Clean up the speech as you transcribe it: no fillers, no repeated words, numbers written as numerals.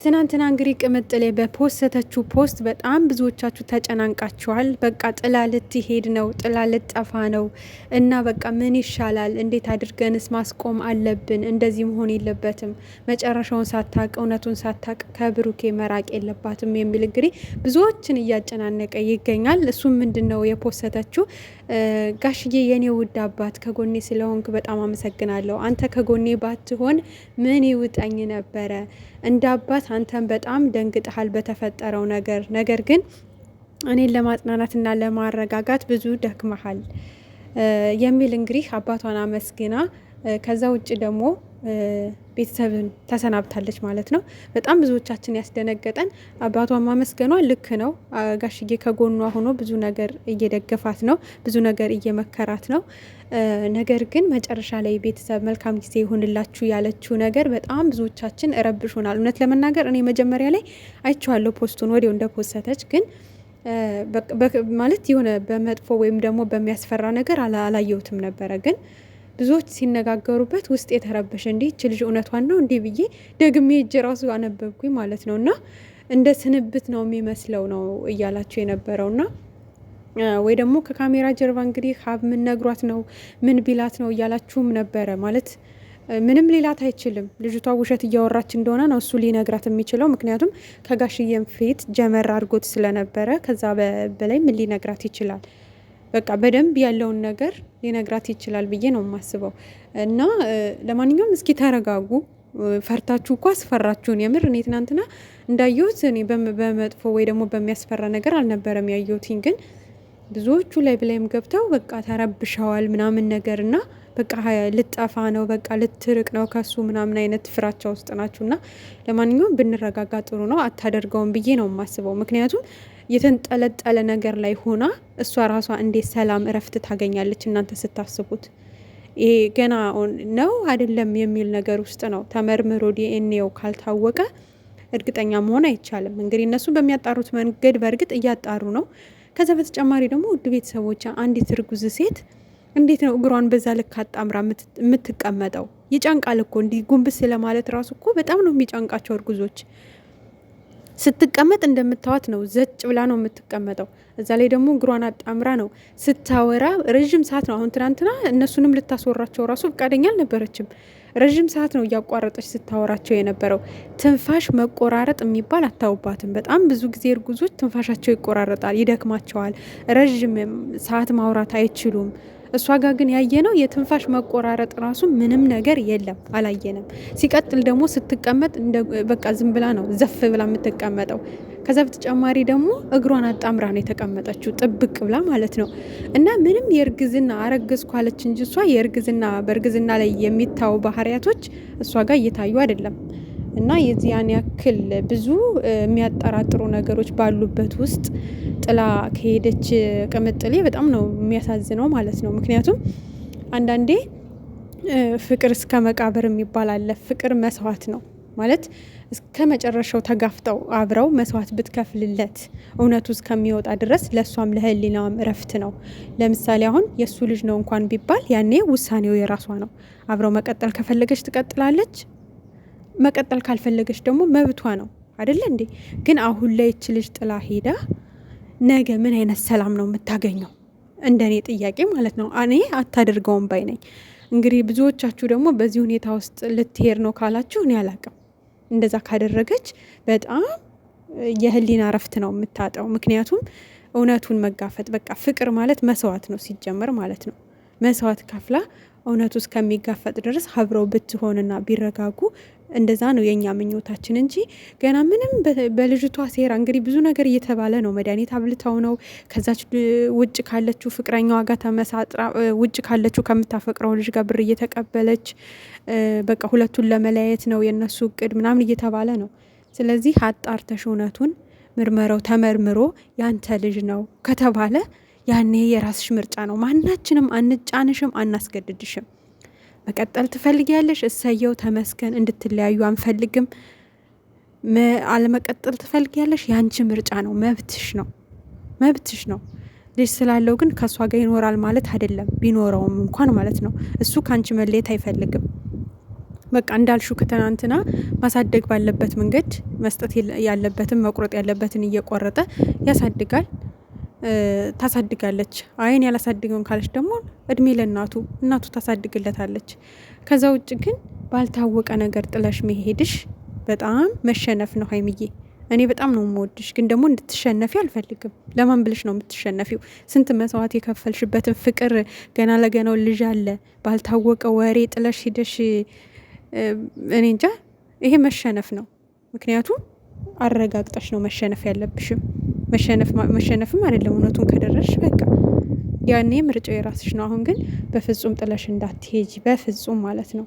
ትናንትና እንግዲህ ቅምጥሌ በፖስተችው ፖስት በጣም ብዙዎቻችሁ ተጨናንቃችኋል። በቃ ጥላ ልትሄድ ነው፣ ጥላ ልትጠፋ ነው እና በቃ ምን ይሻላል? እንዴት አድርገንስ ማስቆም አለብን? እንደዚህ መሆን የለበትም፣ መጨረሻውን ሳታቅ እውነቱን ሳታቅ ከብሩኬ መራቅ የለባትም የሚል እንግዲህ ብዙዎችን እያጨናነቀ ይገኛል። እሱም ምንድን ነው የፖስተችው? ጋሽዬ የኔ ውድ አባት ከጎኔ ስለሆንክ በጣም አመሰግናለሁ። አንተ ከጎኔ ባትሆን ምን ይውጠኝ ነበረ? እንደ አባት አንተን በጣም ደንግጠሃል በተፈጠረው ነገር ግን እኔን ለማጽናናትና ለማረጋጋት ብዙ ደክመሃል የሚል እንግዲህ አባቷን አመስግና ከዛ ውጭ ደግሞ ቤተሰብን ተሰናብታለች ማለት ነው። በጣም ብዙዎቻችን ያስደነገጠን አባቷን ማመስገኗ ልክ ነው። ጋሽዬ ከጎኗ ሆኖ ብዙ ነገር እየደገፋት ነው፣ ብዙ ነገር እየመከራት ነው። ነገር ግን መጨረሻ ላይ ቤተሰብ መልካም ጊዜ ይሁንላችሁ ያለችው ነገር በጣም ብዙዎቻችን ረብሾናል። እውነት ለመናገር እኔ መጀመሪያ ላይ አይቼዋለሁ ፖስቱን ወዲያው እንደፖሰተች ግን ማለት የሆነ በመጥፎ ወይም ደግሞ በሚያስፈራ ነገር አላየሁትም ነበረ ግን ብዙዎች ሲነጋገሩበት ውስጥ የተረበሸ እንዲህ እች ልጅ እውነቷን ነው እንዲህ ብዬ ደግሜ እጅ ራሱ አነበብኩኝ ማለት ነው። እና እንደ ስንብት ነው የሚመስለው ነው እያላቸው የነበረውና ወይ ደግሞ ከካሜራ ጀርባ እንግዲህ ሀብ ምን ነግሯት ነው ምን ቢላት ነው እያላችሁም ነበረ። ማለት ምንም ሊላት አይችልም። ልጅቷ ውሸት እያወራች እንደሆነ ነው እሱ ሊነግራት የሚችለው። ምክንያቱም ከጋሽየም ፊት ጀመር አድርጎት ስለነበረ ከዛ በላይ ምን ሊነግራት ይችላል? በቃ በደንብ ያለውን ነገር ሊነግራት ይችላል ብዬ ነው የማስበው። እና ለማንኛውም እስኪ ተረጋጉ። ፈርታችሁ እኮ አስፈራችሁን። የምር እኔ ትናንትና እንዳየሁት እኔ በመጥፎ ወይ ደግሞ በሚያስፈራ ነገር አልነበረም ያየሁትኝ። ግን ብዙዎቹ ላይ ብላይም ገብተው በቃ ተረብሸዋል ምናምን ነገር እና በቃ ልጠፋ ነው በቃ ልትርቅ ነው ከሱ ምናምን አይነት ፍራቻ ውስጥ ናችሁ። እና ለማንኛውም ብንረጋጋ ጥሩ ነው። አታደርገውም ብዬ ነው የማስበው። ምክንያቱም የተንጠለጠለ ነገር ላይ ሆና እሷ ራሷ እንዴት ሰላም እረፍት ታገኛለች? እናንተ ስታስቡት ይሄ ገና ነው አይደለም የሚል ነገር ውስጥ ነው። ተመርምሮ ዲኤንኤው ካልታወቀ እርግጠኛ መሆን አይቻልም። እንግዲህ እነሱ በሚያጣሩት መንገድ በእርግጥ እያጣሩ ነው። ከዛ በተጨማሪ ደግሞ ውድ ቤተሰቦች አንዲት እርጉዝ ሴት እንዴት ነው እግሯን በዛ ልክ አጣምራ የምትቀመጠው? ይጨንቃል እኮ እንዲህ ጉንብስ ለማለት ራሱ እኮ በጣም ነው የሚጨንቃቸው እርጉዞች። ስትቀመጥ እንደምታዋት ነው ዘጭ ብላ ነው የምትቀመጠው። እዛ ላይ ደግሞ እግሯን አጣምራ ነው ስታወራ ረዥም ሰዓት ነው። አሁን ትናንትና እነሱንም ልታስወራቸው ራሱ ፈቃደኛ አልነበረችም። ረዥም ሰዓት ነው እያቋረጠች ስታወራቸው የነበረው። ትንፋሽ መቆራረጥ የሚባል አታውባትም። በጣም ብዙ ጊዜ እርጉዞች ትንፋሻቸው ይቆራረጣል፣ ይደክማቸዋል። ረዥም ሰዓት ማውራት አይችሉም። እሷ ጋር ግን ያየነው የትንፋሽ መቆራረጥ ራሱ ምንም ነገር የለም፣ አላየንም። ሲቀጥል ደግሞ ስትቀመጥ በቃ ዝም ብላ ነው ዘፍ ብላ የምትቀመጠው። ከዛ በተጨማሪ ደግሞ እግሯን አጣምራ ነው የተቀመጠችው ጥብቅ ብላ ማለት ነው። እና ምንም የእርግዝና አረገዝኩ አለች እንጂ እሷ በእርግዝና ላይ የሚታዩ ባህሪያቶች እሷ ጋር እየታዩ አይደለም። እና የዚያን ያክል ብዙ የሚያጠራጥሩ ነገሮች ባሉበት ውስጥ ጥላ ከሄደች ቅምጥሌ በጣም ነው የሚያሳዝነው ማለት ነው። ምክንያቱም አንዳንዴ ፍቅር እስከ መቃብር የሚባል አለ። ፍቅር መስዋዕት ነው ማለት እስከ መጨረሻው ተጋፍጠው አብረው መስዋዕት ብትከፍልለት እውነቱ እስከሚወጣ ድረስ ለእሷም ለህሊናም እረፍት ነው። ለምሳሌ አሁን የእሱ ልጅ ነው እንኳን ቢባል ያኔ ውሳኔው የራሷ ነው። አብረው መቀጠል ከፈለገች ትቀጥላለች፣ መቀጠል ካልፈለገች ደግሞ መብቷ ነው አይደለ እንዴ? ግን አሁን ላይ እች ልጅ ጥላ ሄዳ ነገ ምን አይነት ሰላም ነው የምታገኘው? እንደኔ ጥያቄ ማለት ነው። እኔ አታደርገውም ባይ ነኝ። እንግዲህ ብዙዎቻችሁ ደግሞ በዚህ ሁኔታ ውስጥ ልትሄድ ነው ካላችሁ እኔ አላቅም። እንደዛ ካደረገች በጣም የህሊና እረፍት ነው የምታጣው። ምክንያቱም እውነቱን መጋፈጥ በቃ ፍቅር ማለት መስዋዕት ነው ሲጀመር ማለት ነው። መስዋዕት ከፍላ እውነቱ እስከሚጋፈጥ ድረስ አብረው ብትሆንና ቢረጋጉ እንደዛ ነው የኛ ምኞታችን እንጂ ገና ምንም በልጅቷ ሴራ እንግዲህ ብዙ ነገር እየተባለ ነው። መድኃኒት አብልተው ነው ከዛች ውጭ ካለችው ፍቅረኛዋ ጋር ተመሳጥራ ውጭ ካለችው ከምታፈቅረው ልጅ ጋር ብር እየተቀበለች በቃ ሁለቱን ለመለያየት ነው የነሱ እቅድ ምናምን እየተባለ ነው። ስለዚህ አጣርተሽ እውነቱን ምርመራው ተመርምሮ ያንተ ልጅ ነው ከተባለ ያኔ የራስሽ ምርጫ ነው። ማናችንም አንጫንሽም፣ አናስገድድሽም። መቀጠል ትፈልጊያለሽ፣ እሰየው ተመስገን። እንድትለያዩ አንፈልግም። አለመቀጠል ትፈልጊያለሽ፣ ያንቺ ምርጫ ነው፣ መብትሽ ነው። ልጅ ስላለው ግን ከእሷ ጋር ይኖራል ማለት አይደለም። ቢኖረውም እንኳን ማለት ነው እሱ ከአንቺ መለየት አይፈልግም። በቃ እንዳልሹ ከትናንትና ማሳደግ ባለበት መንገድ መስጠት ያለበትን መቁረጥ ያለበትን እየቆረጠ ያሳድጋል። ታሳድጋለች። አይን ያላሳድገውን ካለች ደግሞ እድሜ ለእናቱ እናቱ ታሳድግለታለች። ከዛ ውጭ ግን ባልታወቀ ነገር ጥለሽ መሄድሽ በጣም መሸነፍ ነው ሀይሚዬ። እኔ በጣም ነው የምወድሽ፣ ግን ደግሞ እንድትሸነፊ አልፈልግም። ለማን ብለሽ ነው የምትሸነፊው? ስንት መስዋዕት የከፈልሽበትን ፍቅር ገና ለገናው ልጅ አለ ባልታወቀ ወሬ ጥለሽ ሂደሽ እኔ እንጃ። ይሄ መሸነፍ ነው። ምክንያቱም አረጋግጠሽ ነው መሸነፍ ያለብሽም። መሸነፍም አይደለም እውነቱን ከደረሽ በቃ ያኔ ምርጫው የራስሽ ነው። አሁን ግን በፍጹም ጥለሽ እንዳትሄጂ፣ በፍጹም ማለት ነው።